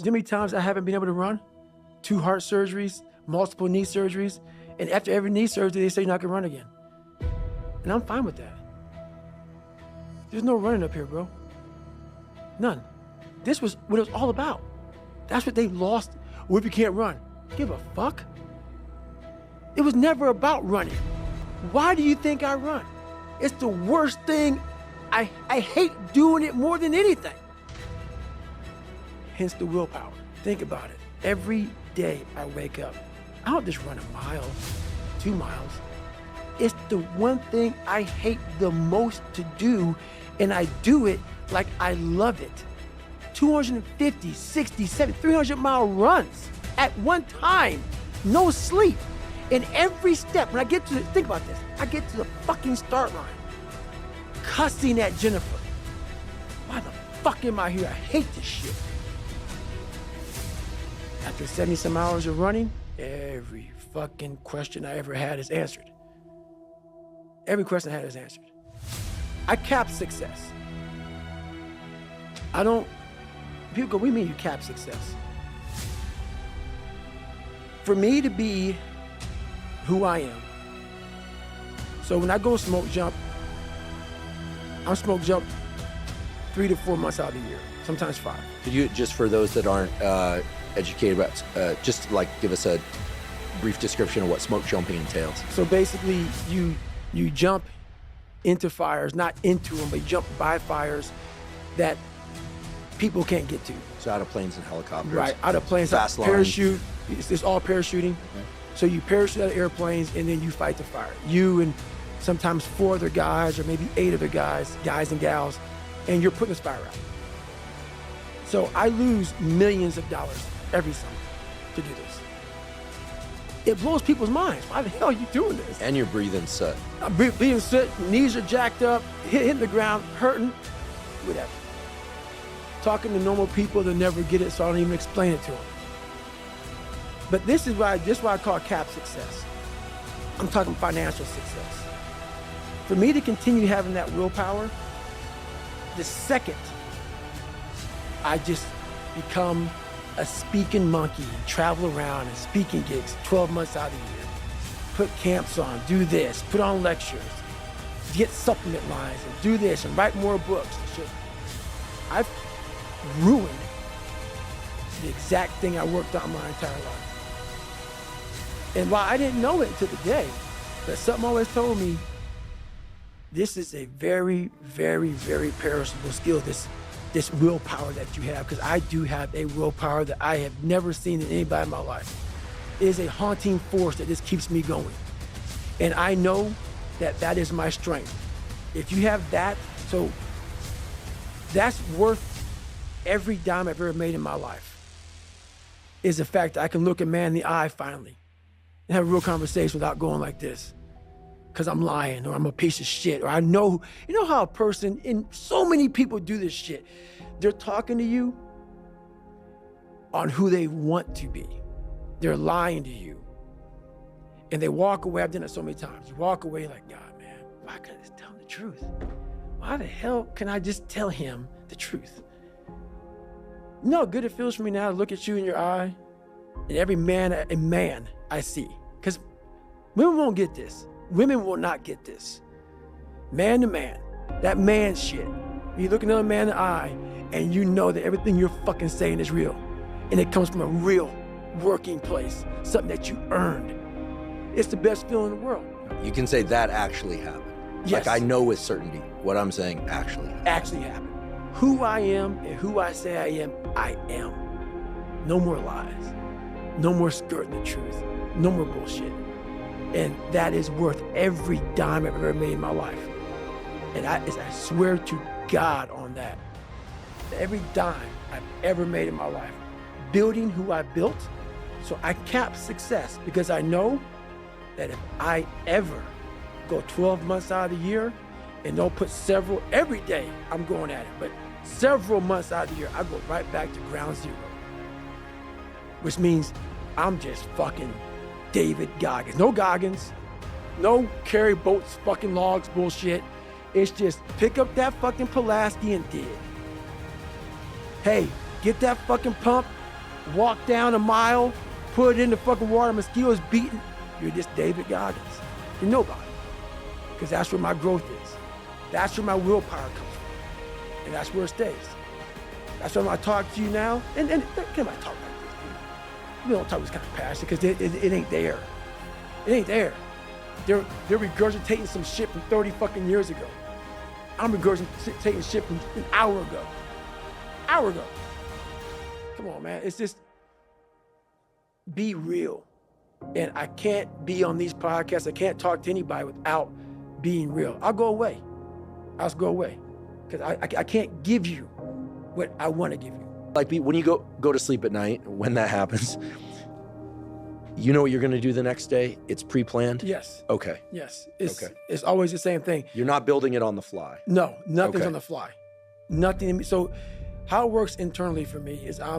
How many times I haven't been able to run? 2 heart surgeries, multiple knee surgeries, and after every knee surgery, they say you're not gonna run again. And I'm fine with that. There's no running up here, bro. None. This was what it was all about. That's what they lost. What if you can't run? Give a fuck. It was never about running. Why do you think I run? It's the worst thing. I hate doing it more than anything. Hence the willpower. Think about it. Every day I wake up, I don't just run a mile, 2 miles. It's the one thing I hate the most to do, and I do it like I love it. 250, 60, 70, 300-mile runs at one time, no sleep. And every step, when I get to the, think about this, I get to the fucking start line, cussing at Jennifer. Why the fuck am I here? I hate this shit. After 70-some hours of running, every fucking question I ever had is answered. Every question I had is answered. I cap success. People go, what do you mean you cap success? For me to be who I am. So when I go smoke jump, I'm smoke jump 3 to 4 months out of the year, sometimes 5. Could you, just for those that aren't educated about, just like give us a brief description of what smoke jumping entails? So basically you jump into fires, not into them, but you jump by fires that people can't get to. So out of planes and helicopters. Right, out of planes, fast parachute, it's all parachuting. Okay. So you parachute out of airplanes and then you fight the fire. You and sometimes 4 other guys or maybe 8 other guys and gals, and you're putting this fire out. So I lose millions of dollars every summer to do this. It blows people's minds. Why the hell are you doing this? And you're breathing soot. I'm breathing soot, knees are jacked up, hitting the ground, hurting, whatever. Talking to normal people, they'll never get it, so I don't even explain it to them. But this is why I call cap success. I'm talking financial success. For me to continue having that willpower, the second I just become a speaking monkey, travel around and speaking gigs 12 months out of the year, put camps on, do this, put on lectures, get supplement lines and do this and write more books and shit. I've ruined the exact thing I worked on my entire life. And while I didn't know it until today, but something always told me, this is a very, very, very perishable skill, this willpower that you have, because I do have a willpower that I have never seen in anybody in my life. It is a haunting force that just keeps me going. And I know that that is my strength. If you have that, so that's worth every dime I've ever made in my life, is the fact that I can look a man in the eye finally and have a real conversation without going like this, because I'm lying or I'm a piece of shit, or I know, you know how a person, and so many people do this shit, they're talking to you on who they want to be. They're lying to you. And they walk away, I've done it so many times, you walk away like, God, man, why can't I just tell him the truth? Why the hell can I just tell him the truth? You know how good it feels for me now to look at you in your eye, and every man a man I see, because women won't get this. Women will not get this. Man to man, that man shit. You look another man in the eye and you know that everything you're fucking saying is real. And it comes from a real working place, something that you earned. It's the best feeling in the world. You can say that actually happened. Yes. Like I know with certainty what I'm saying actually happened. Actually happened. Who I am and who I say I am, I am. No more lies. No more skirting the truth. No more bullshit. And that is worth every dime I've ever made in my life. And I swear to God on that. Every dime I've ever made in my life, building who I built, so I cap success, because I know that if I ever go 12 months out of the year and don't put every day I'm going at it, but several months out of the year, I go right back to ground zero. Which means I'm just fucking David Goggins. No Goggins, no carry boats, fucking logs bullshit. It's just pick up that fucking Pulaski and dig. Hey, get that fucking pump, walk down a mile, put it in the fucking water, mosquitoes beating. You're just David Goggins. You're nobody. Because that's where my growth is. That's where my willpower comes from. And that's where it stays. That's why when I talk to you now, and can I talk like this, dude? We don't talk with this kind of passion because it ain't there. It ain't there. They're regurgitating some shit from 30 fucking years ago. I'm regurgitating shit from an hour ago. Come on, man. It's just, be real. And I can't be on these podcasts. I can't talk to anybody without being real. I'll go away. I'll just go away. Because I can't give you what I want to give you. Like when you go to sleep at night, when that happens, you know what you're going to do the next day? It's pre-planned? Yes. Okay. Yes. It's always the same thing. You're not building it on the fly? No, nothing's Okay. on the fly. Nothing. So how it works internally for me is I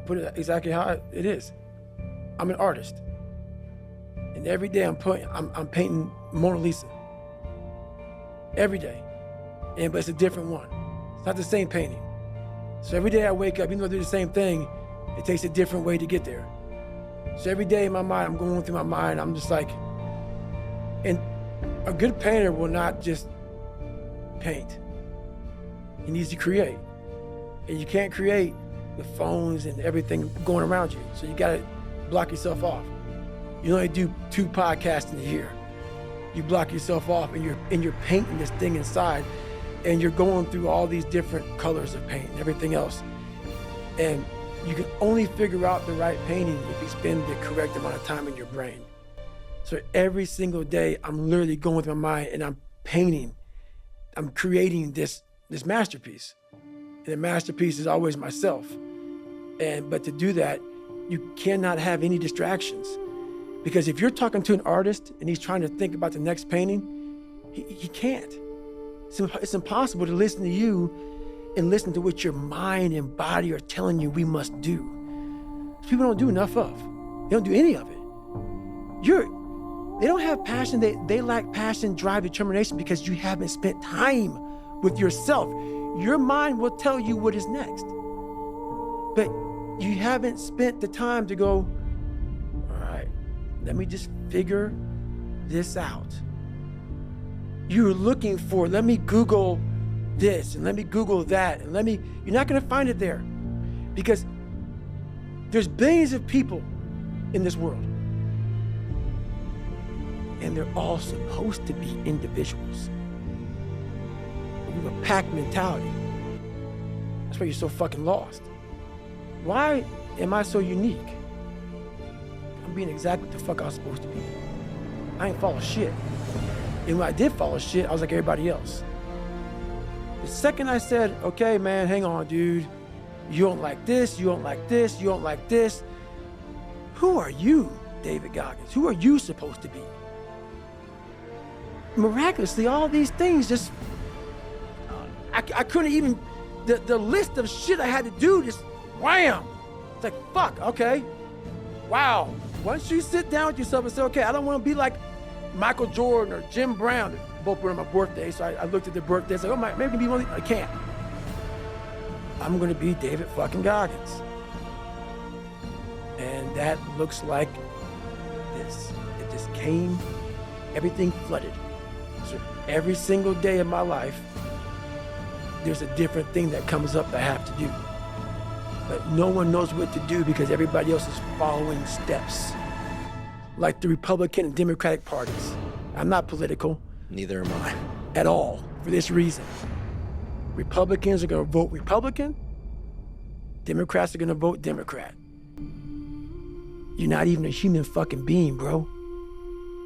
put it exactly how it is. I'm an artist. And every day I'm painting Mona Lisa. Every day. But it's a different one. It's not the same painting. So every day I wake up, even though I do the same thing, it takes a different way to get there. So every day in my mind, I'm going through my mind, I'm just like, and a good painter will not just paint. He needs to create. And you can't create with phones and everything going around you. So you gotta block yourself off. You only do 2 podcasts in a year. You block yourself off and you're painting this thing inside, and you're going through all these different colors of paint and everything else. And you can only figure out the right painting if you spend the correct amount of time in your brain. So every single day, I'm literally going through my mind and I'm painting. I'm creating this masterpiece. And the masterpiece is always myself. But to do that, you cannot have any distractions. Because if you're talking to an artist and he's trying to think about the next painting, he can't. It's impossible to listen to you and listen to what your mind and body are telling you we must do. People don't do enough of. They don't do any of it. They don't have passion. They lack passion, drive, determination because you haven't spent time with yourself. Your mind will tell you what is next. But you haven't spent the time to go, all right, let me just figure this out. You're looking for, let me Google this and let me Google that and you're not gonna find it there because there's billions of people in this world and they're all supposed to be individuals. We have a pack mentality. That's why you're so fucking lost. Why am I so unique? I'm being exactly what the fuck I was supposed to be. I ain't follow shit. And when I did follow shit, I was like everybody else. The second I said, okay, man, hang on, dude. You don't like this, you don't like this, you don't like this. Who are you, David Goggins? Who are you supposed to be? Miraculously, all these things just, I couldn't even, the list of shit I had to do just, wham! It's like, fuck, okay. Wow. Once you sit down with yourself and say, okay, I don't want to be like Michael Jordan or Jim Brown. Both were on my birthday, so I looked at the birthdays, like, oh, maybe I can be one. I can't. I'm gonna be David fucking Goggins. And that looks like this. It just came, everything flooded. So every single day of my life, there's a different thing that comes up that I have to do. But no one knows what to do because everybody else is following steps. Like the Republican and Democratic parties. I'm not political. Neither am I. At all, for this reason. Republicans are gonna vote Republican. Democrats are gonna vote Democrat. You're not even a human fucking being, bro.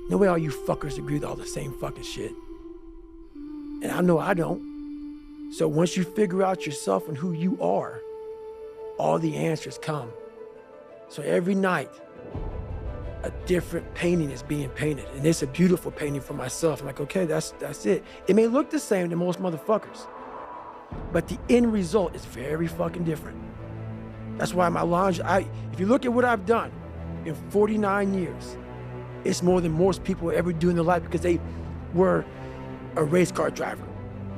No way all you fuckers agree with all the same fucking shit. And I know I don't. So once you figure out yourself and who you are, all the answers come. So every night, a different painting is being painted. And it's a beautiful painting for myself. I'm like, okay, that's it. It may look the same to most motherfuckers, but the end result is very fucking different. That's why my lounge, if you look at what I've done in 49 years, it's more than most people ever do in their life because they were a race car driver.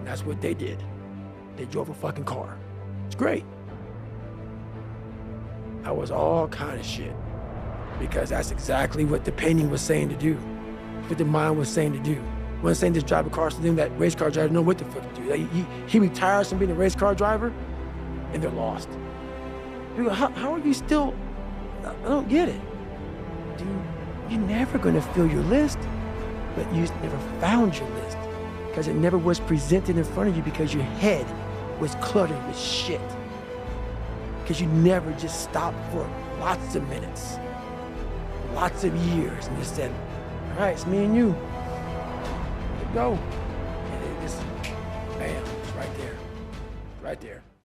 That's what they did. They drove a fucking car. It's great. I was all kind of shit. Because that's exactly what the painting was saying to do. What the mind was saying to do. It wasn't saying just drive a car, so then that race car driver know what the fuck to do. Like, he retires from being a race car driver, and they're lost. You go, how are you still, I don't get it. Dude, you're never gonna fill your list, but you just never found your list. Because it never was presented in front of you because your head was cluttered with shit. Because you never just stopped for lots of minutes, lots of years, and just said, all right, it's me and you. Let it go. And it just, bam, it's right there. Right there.